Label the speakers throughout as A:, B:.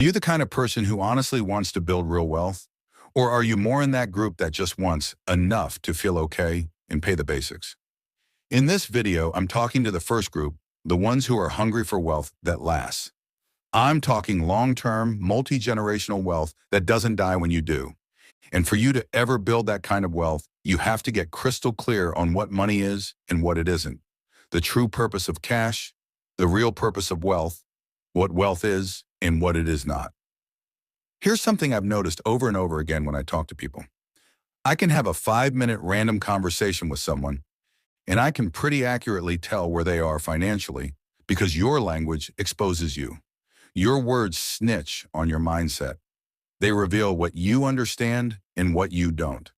A: Are you the kind of person who honestly wants to build real wealth? Or are you more in that group that just wants enough to feel okay and pay the basics? In this video, I'm talking to the first group, the ones who are hungry for wealth that lasts. I'm talking long-term, multi-generational wealth that doesn't die when you do. And for you to ever build that kind of wealth, you have to get crystal clear on what money is and what it isn't. The true purpose of cash, the real purpose of wealth, what wealth is, and what it is not. Here's something I've noticed over and over again when I talk to people. I can have a 5-minute random conversation with someone, and I can pretty accurately tell where they are financially because your language exposes you. Your words snitch on your mindset. They reveal what you understand and what you don't.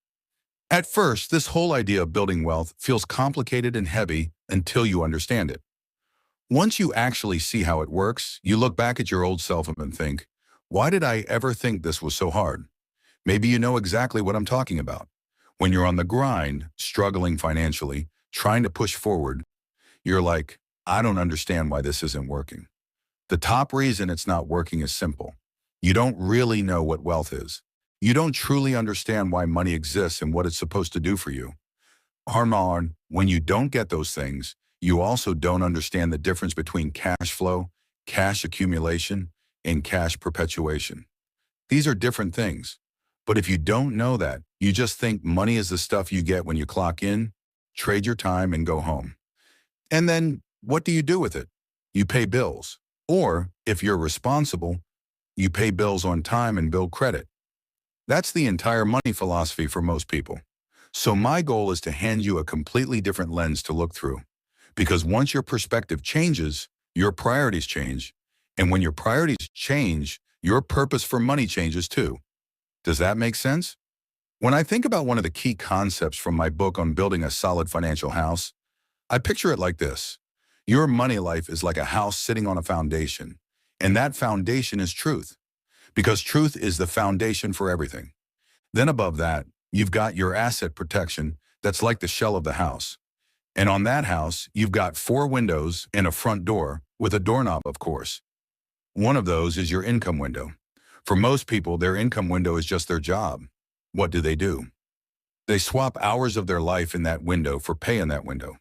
A: At first, this whole idea of building wealth feels complicated and heavy until you understand it. Once you actually see how it works, you look back at your old self and think, why did I ever think this was so hard? Maybe you know exactly what I'm talking about. When you're on the grind, struggling financially, trying to push forward, you're like, I don't understand why this isn't working. The top reason it's not working is simple. You don't really know what wealth is. You don't truly understand why money exists and what it's supposed to do for you. Harman, when you don't get those things, you also don't understand the difference between cash flow, cash accumulation, and cash perpetuation. These are different things. But if you don't know that, you just think money is the stuff you get when you clock in, trade your time, and go home. And then what do you do with it? You pay bills. Or, if you're responsible, you pay bills on time and build credit. That's the entire money philosophy for most people. So my goal is to hand you a completely different lens to look through. Because once your perspective changes, your priorities change. And when your priorities change, your purpose for money changes too. Does that make sense? When I think about one of the key concepts from my book on building a solid financial house, I picture it like this. Your money life is like a house sitting on a foundation, and that foundation is truth, because truth is the foundation for everything. Then above that, you've got your asset protection that's like the shell of the house. And on that house, you've got 4 windows and a front door with a doorknob, of course. One of those is your income window. For most people, their income window is just their job. What do? They swap hours of their life in that window for pay in that window.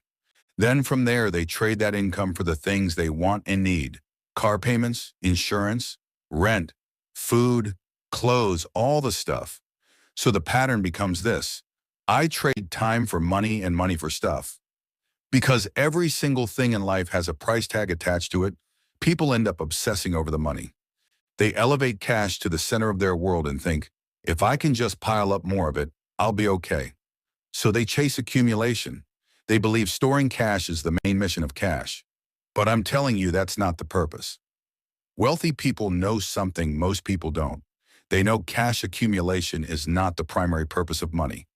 A: Then from there, they trade that income for the things they want and need. Car payments, insurance, rent, food, clothes, all the stuff. So the pattern becomes this. I trade time for money and money for stuff. Because every single thing in life has a price tag attached to it, people end up obsessing over the money. They elevate cash to the center of their world and think, if I can just pile up more of it, I'll be okay. So they chase accumulation. They believe storing cash is the main mission of cash. But I'm telling you that's not the purpose. Wealthy people know something most people don't. They know cash accumulation is not the primary purpose of money.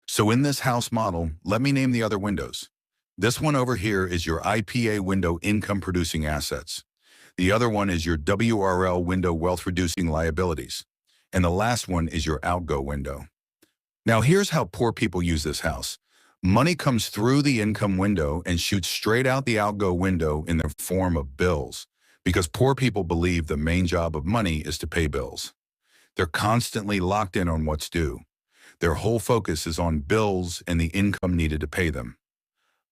A: So in this house model, let me name the other windows. This one over here is your IPA window, income producing assets. The other one is your WRL window, wealth reducing liabilities. And the last one is your outgo window. Now here's how poor people use this house. Money comes through the income window and shoots straight out the outgo window in the form of bills, because poor people believe the main job of money is to pay bills. They're constantly locked in on what's due. Their whole focus is on bills and the income needed to pay them.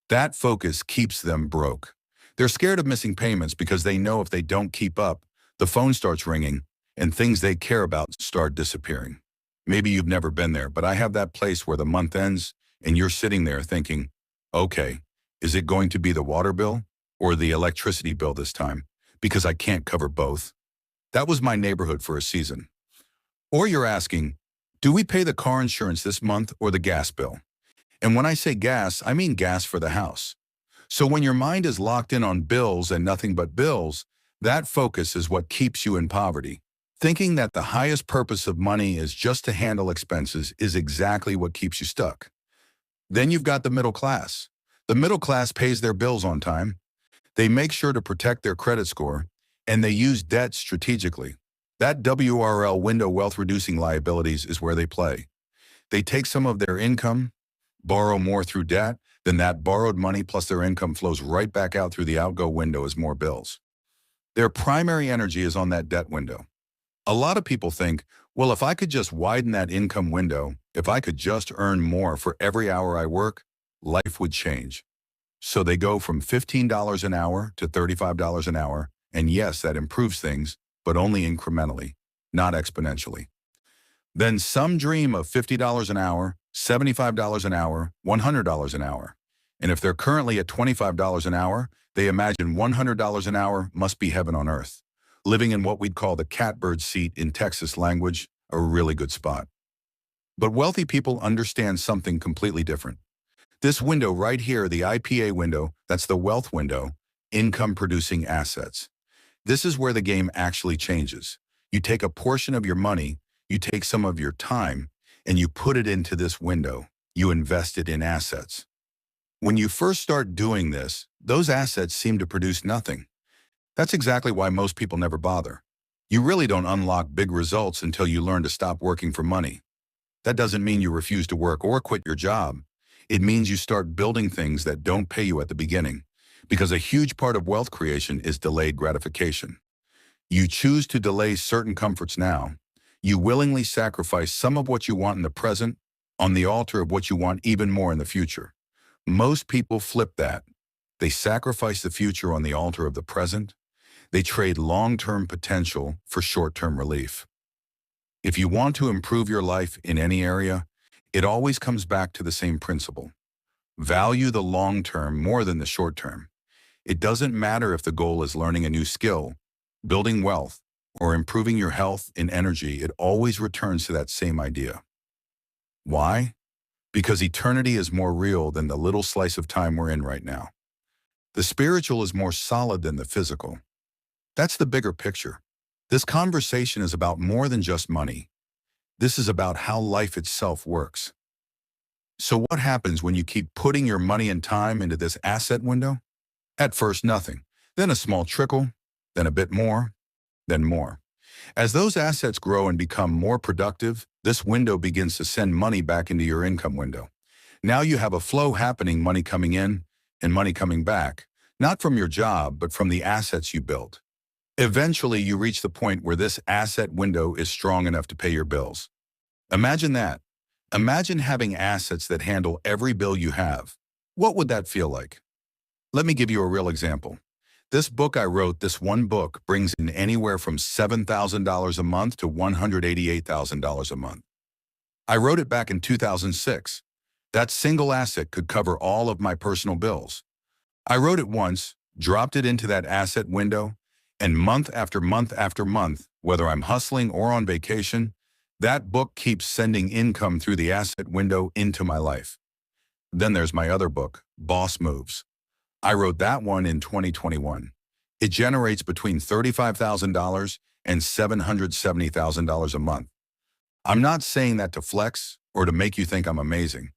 A: That focus keeps them broke. They're scared of missing payments because they know if they don't keep up, the phone starts ringing and things they care about start disappearing. Maybe you've never been there, but I have that place where the month ends and you're sitting there thinking, okay, is it going to be the water bill or the electricity bill this time? Because I can't cover both. That was my neighborhood for a season. Or you're asking, do we pay the car insurance this month or the gas bill? And when I say gas, I mean gas for the house. So when your mind is locked in on bills and nothing but bills, that focus is what keeps you in poverty. Thinking that the highest purpose of money is just to handle expenses is exactly what keeps you stuck. Then you've got the middle class. The middle class pays their bills on time. They make sure to protect their credit score, and they use debt strategically. That WRL window, wealth reducing liabilities, is where they play. They take some of their income, borrow more through debt, then that borrowed money plus their income flows right back out through the outgo window as more bills. Their primary energy is on that debt window. A lot of people think, well, if I could just widen that income window, if I could just earn more for every hour I work, life would change. So they go from $15 an hour to $35 an hour, and yes, that improves things, but only incrementally, not exponentially. Then some dream of $50 an hour, $75 an hour, $100 an hour. And if they're currently at $25 an hour, they imagine $100 an hour must be heaven on earth. Living in what we'd call the catbird seat in Texas language, a really good spot. But wealthy people understand something completely different. This window right here, the IPA window, that's the wealth window, income producing assets. This is where the game actually changes. You take a portion of your money, you take some of your time, and you put it into this window. You invest it in assets. When you first start doing this, those assets seem to produce nothing. That's exactly why most people never bother. You really don't unlock big results until you learn to stop working for money. That doesn't mean you refuse to work or quit your job. It means you start building things that don't pay you at the beginning, because a huge part of wealth creation is delayed gratification. You choose to delay certain comforts now. You willingly sacrifice some of what you want in the present on the altar of what you want even more in the future. Most people flip that. They sacrifice the future on the altar of the present. They trade long-term potential for short-term relief. If you want to improve your life in any area, it always comes back to the same principle. Value the long term more than the short term. It doesn't matter if the goal is learning a new skill, building wealth, or improving your health and energy, it always returns to that same idea. Why? Because eternity is more real than the little slice of time we're in right now. The spiritual is more solid than the physical. That's the bigger picture. This conversation is about more than just money. This is about how life itself works. So what happens when you keep putting your money and time into this asset window? At first, nothing. Then a small trickle, then a bit more, then more. As those assets grow and become more productive, this window begins to send money back into your income window. Now you have a flow happening, money coming in and money coming back, not from your job, but from the assets you built. Eventually, you reach the point where this asset window is strong enough to pay your bills. Imagine that. Imagine having assets that handle every bill you have. What would that feel like? Let me give you a real example. This book I wrote, this one book, brings in anywhere from $7,000 a month to $188,000 a month. I wrote it back in 2006. That single asset could cover all of my personal bills. I wrote it once, dropped it into that asset window, and month after month after month, whether I'm hustling or on vacation, that book keeps sending income through the asset window into my life. Then there's my other book, Boss Moves. I wrote that one in 2021. It generates between $35,000 and $770,000 a month. I'm not saying that to flex or to make you think I'm amazing.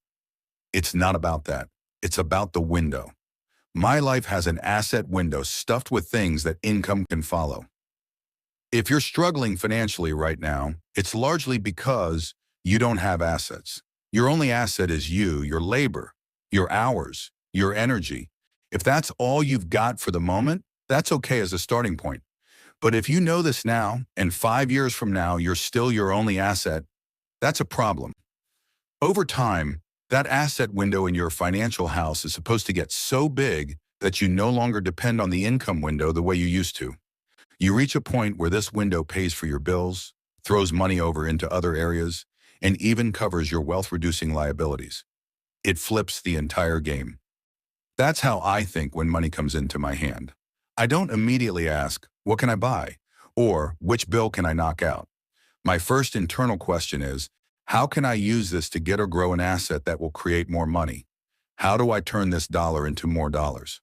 A: It's not about that. It's about the window. My life has an asset window stuffed with things that income can follow. If you're struggling financially right now, it's largely because you don't have assets. Your only asset is you, your labor, your hours, your energy. If that's all you've got for the moment, that's okay as a starting point. But if you know this now, and 5 years from now you're still your only asset, that's a problem. Over time, that asset window in your financial house is supposed to get so big that you no longer depend on the income window the way you used to. You reach a point where this window pays for your bills, throws money over into other areas, and even covers your wealth-reducing liabilities. It flips the entire game. That's how I think when money comes into my hand. I don't immediately ask, what can I buy? Or which bill can I knock out? My first internal question is, how can I use this to get or grow an asset that will create more money? How do I turn this dollar into more dollars?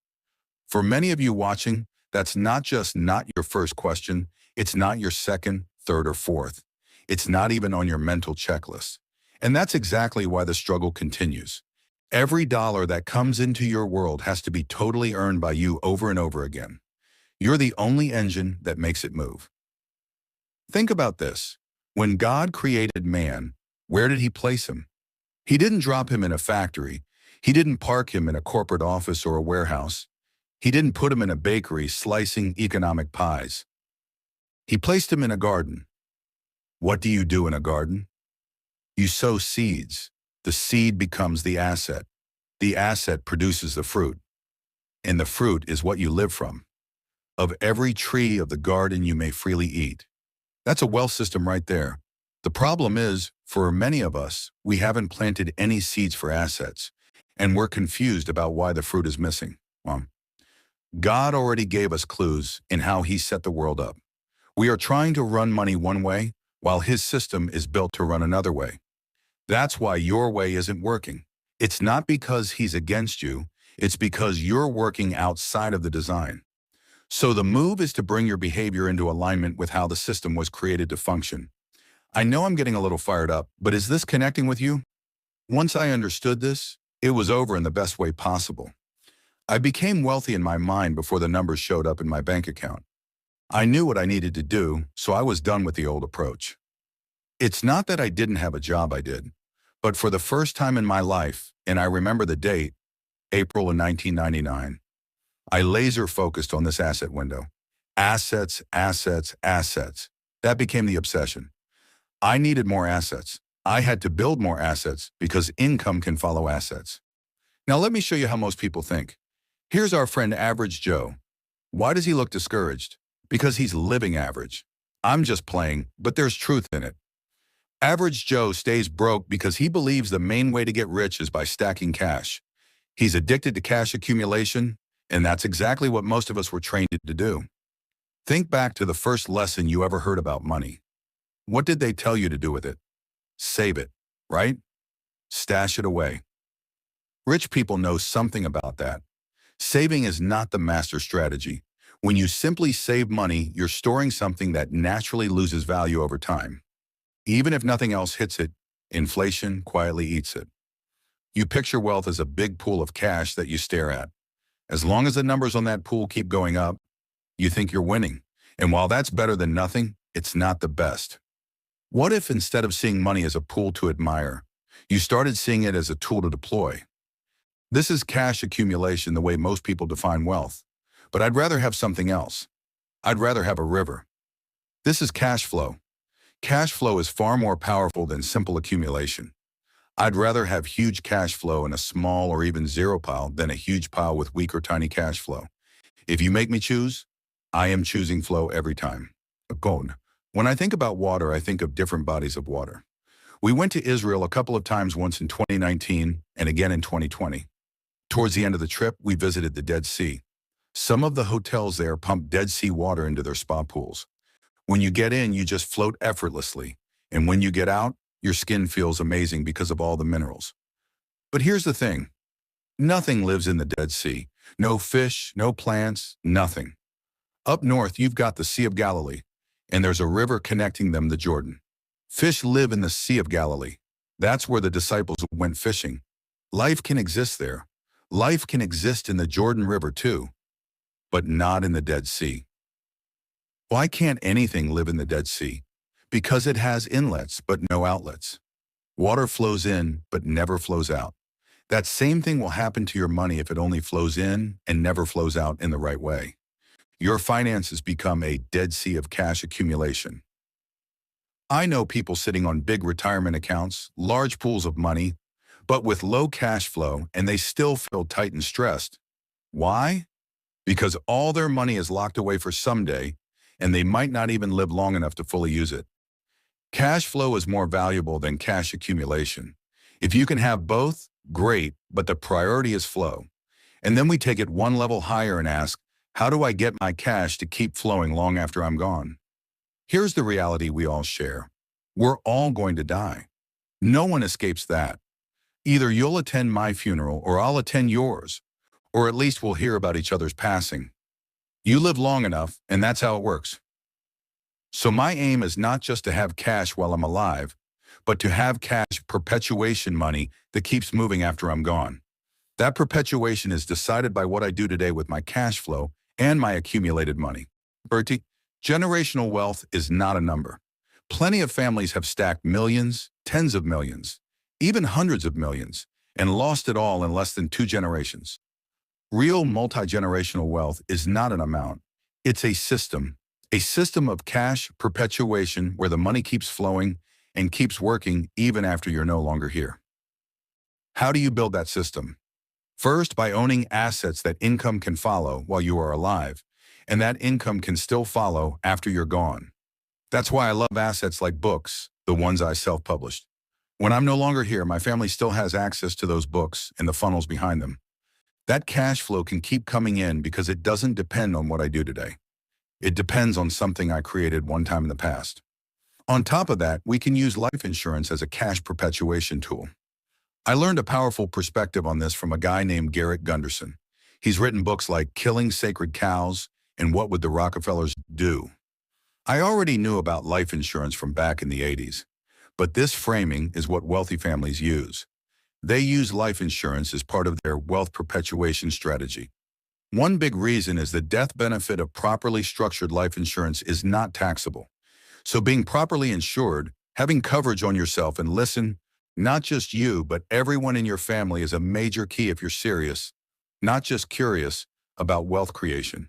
A: For many of you watching, that's not just not your first question, it's not your second, third, or fourth. It's not even on your mental checklist. And that's exactly why the struggle continues. Every dollar that comes into your world has to be totally earned by you over and over again. You're the only engine that makes it move. Think about this. When God created man, where did he place him? He didn't drop him in a factory. He didn't park him in a corporate office or a warehouse. He didn't put him in a bakery slicing economic pies. He placed him in a garden. What do you do in a garden? You sow seeds. The seed becomes the asset. The asset produces the fruit, and the fruit is what you live from. Of every tree of the garden you may freely eat. That's a wealth system right there. The problem is, for many of us, we haven't planted any seeds for assets, and we're confused about why the fruit is missing. Well, God already gave us clues in how He set the world up. We are trying to run money one way, while His system is built to run another way. That's why your way isn't working. It's not because He's against you, it's because you're working outside of the design. So the move is to bring your behavior into alignment with how the system was created to function. I know I'm getting a little fired up, but is this connecting with you? Once I understood this, it was over in the best way possible. I became wealthy in my mind before the numbers showed up in my bank account. I knew what I needed to do, so I was done with the old approach. It's not that I didn't have a job, I did. But for the first time in my life, and I remember the date, April of 1999, I laser focused on this asset window. Assets, assets, assets. That became the obsession. I needed more assets. I had to build more assets because income can follow assets. Now let me show you how most people think. Here's our friend Average Joe. Why does he look discouraged? Because he's living average. I'm just playing, but there's truth in it. Average Joe stays broke because he believes the main way to get rich is by stacking cash. He's addicted to cash accumulation, and that's exactly what most of us were trained to do. Think back to the first lesson you ever heard about money. What did they tell you to do with it? Save it, right? Stash it away. Rich people know something about that. Saving is not the master strategy. When you simply save money, you're storing something that naturally loses value over time. Even if nothing else hits it, inflation quietly eats it. You picture wealth as a big pool of cash that you stare at. As long as the numbers on that pool keep going up, you think you're winning. And while that's better than nothing, it's not the best. What if instead of seeing money as a pool to admire, you started seeing it as a tool to deploy? This is cash accumulation the way most people define wealth. But I'd rather have something else. I'd rather have a river. This is cash flow. Cash flow is far more powerful than simple accumulation. I'd rather have huge cash flow in a small or even zero pile than a huge pile with weak or tiny cash flow. If you make me choose, I am choosing flow every time. Gold. When I think about water, I think of different bodies of water. We went to Israel a couple of times, once in 2019 and again in 2020. Towards the end of the trip, we visited the Dead Sea. Some of the hotels there pump Dead Sea water into their spa pools. When you get in, you just float effortlessly. And when you get out, your skin feels amazing because of all the minerals. But here's the thing. Nothing lives in the Dead Sea. No fish, no plants, nothing. Up north, you've got the Sea of Galilee, and there's a river connecting them, the Jordan. Fish live in the Sea of Galilee. That's where the disciples went fishing. Life can exist there. Life can exist in the Jordan River too, but not in the Dead Sea. Why can't anything live in the Dead Sea? Because it has inlets but no outlets. Water flows in but never flows out. That same thing will happen to your money if it only flows in and never flows out in the right way. Your finances become a Dead Sea of cash accumulation. I know people sitting on big retirement accounts, large pools of money, but with low cash flow, and they still feel tight and stressed. Why? Because all their money is locked away for someday, and they might not even live long enough to fully use it. Cash flow is more valuable than cash accumulation. If you can have both, great, but the priority is flow. And then we take it one level higher and ask, how do I get my cash to keep flowing long after I'm gone? Here's the reality we all share. We're all going to die. No one escapes that. Either you'll attend my funeral or I'll attend yours, or at least we'll hear about each other's passing. You live long enough, and that's how it works. So my aim is not just to have cash while I'm alive, but to have cash perpetuation money that keeps moving after I'm gone. That perpetuation is decided by what I do today with my cash flow and my accumulated money. Bertie, generational wealth is not a number. Plenty of families have stacked millions, tens of millions, even hundreds of millions, and lost it all in less than 2 generations. Real multi-generational wealth is not an amount. It's a system. A system of cash perpetuation where the money keeps flowing and keeps working even after you're no longer here. How do you build that system? First, by owning assets that income can follow while you are alive, and that income can still follow after you're gone. That's why I love assets like books, the ones I self-published. When I'm no longer here, my family still has access to those books and the funnels behind them. That cash flow can keep coming in because it doesn't depend on what I do today. It depends on something I created one time in the past. On top of that, we can use life insurance as a cash perpetuation tool. I learned a powerful perspective on this from a guy named Garrett Gunderson. He's written books like Killing Sacred Cows and What Would the Rockefellers Do? I already knew about life insurance from back in the 80s, but this framing is what wealthy families use. They use life insurance as part of their wealth perpetuation strategy. One big reason is the death benefit of properly structured life insurance is not taxable. So being properly insured, having coverage on yourself, and listen, not just you, but everyone in your family is a major key if you're serious, not just curious, about wealth creation.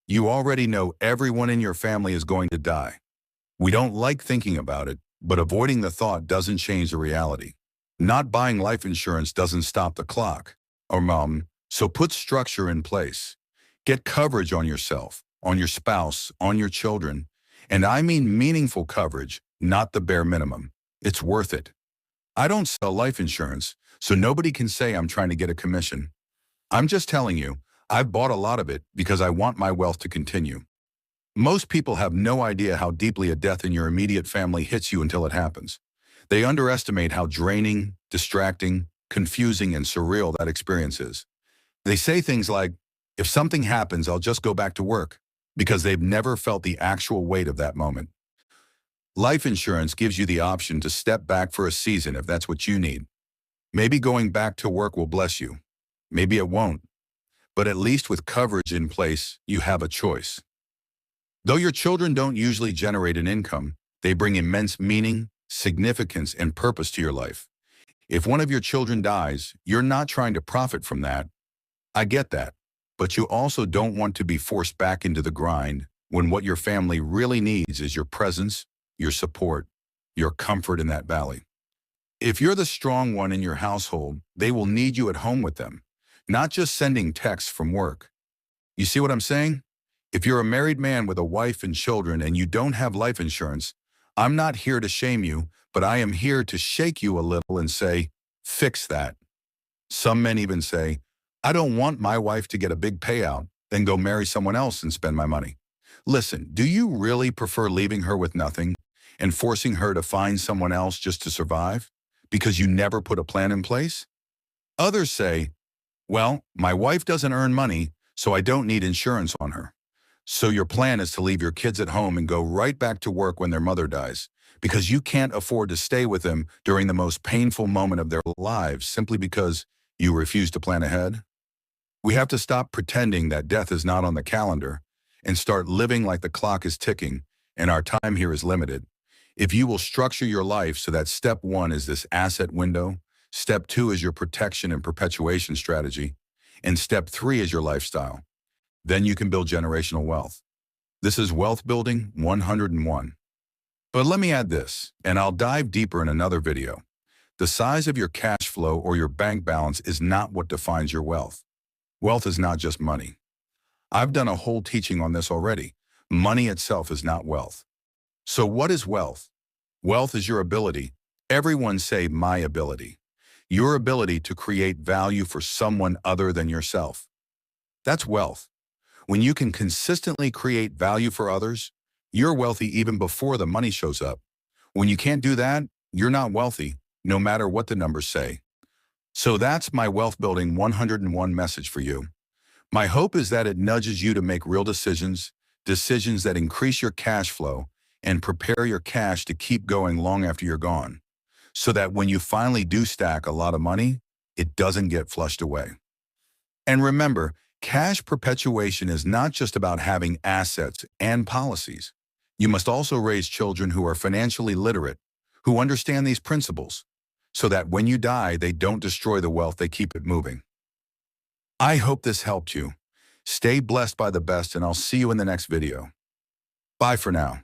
A: You already know everyone in your family is going to die. We don't like thinking about it, but avoiding the thought doesn't change the reality. Not buying life insurance doesn't stop the clock. So put structure in place. Get coverage on yourself, on your spouse, on your children. And I mean meaningful coverage, not the bare minimum. It's worth it. I don't sell life insurance, so nobody can say I'm trying to get a commission. I'm just telling you, I've bought a lot of it because I want my wealth to continue. Most people have no idea how deeply a death in your immediate family hits you until it happens. They underestimate how draining, distracting, confusing, and surreal that experience is. They say things like, if something happens, I'll just go back to work, because they've never felt the actual weight of that moment. Life insurance gives you the option to step back for a season if that's what you need. Maybe going back to work will bless you. Maybe it won't. But at least with coverage in place, you have a choice. Though your children don't usually generate an income, they bring immense meaning, significance, and purpose to your life. If one of your children dies, you're not trying to profit from that. I get that. But you also don't want to be forced back into the grind when what your family really needs is your presence, your support, your comfort in that valley. If you're the strong one in your household, they will need you at home with them, not just sending texts from work. You see what I'm saying? If you're a married man with a wife and children and you don't have life insurance, I'm not here to shame you, but I am here to shake you a little and say, fix that. Some men even say, I don't want my wife to get a big payout, then go marry someone else and spend my money. Listen, do you really prefer leaving her with nothing and forcing her to find someone else just to survive because you never put a plan in place? Others say, well, my wife doesn't earn money, so I don't need insurance on her. So your plan is to leave your kids at home and go right back to work when their mother dies because you can't afford to stay with them during the most painful moment of their lives simply because you refuse to plan ahead? We have to stop pretending that death is not on the calendar and start living like the clock is ticking and our time here is limited. If you will structure your life so that step 1 is this asset window, step 2 is your protection and perpetuation strategy, and step 3 is your lifestyle, then you can build generational wealth. This is Wealth Building 101. But let me add this, and I'll dive deeper in another video. The size of your cash flow or your bank balance is not what defines your wealth. Wealth is not just money. I've done a whole teaching on this already. Money itself is not wealth. So what is wealth? Wealth is your ability. Everyone say my ability. Your ability to create value for someone other than yourself. That's wealth. When you can consistently create value for others, you're wealthy even before the money shows up. When you can't do that, you're not wealthy, no matter what the numbers say. So that's my Wealth Building 101 message for you. My hope is that it nudges you to make real decisions that increase your cash flow and prepare your cash to keep going long after you're gone, so that when you finally do stack a lot of money, it doesn't get flushed away. And remember, cash perpetuation is not just about having assets and policies. You must also raise children who are financially literate, who understand these principles, so that when you die, they don't destroy the wealth, they keep it moving. I hope this helped you. Stay blessed by the best, and I'll see you in the next video. Bye for now.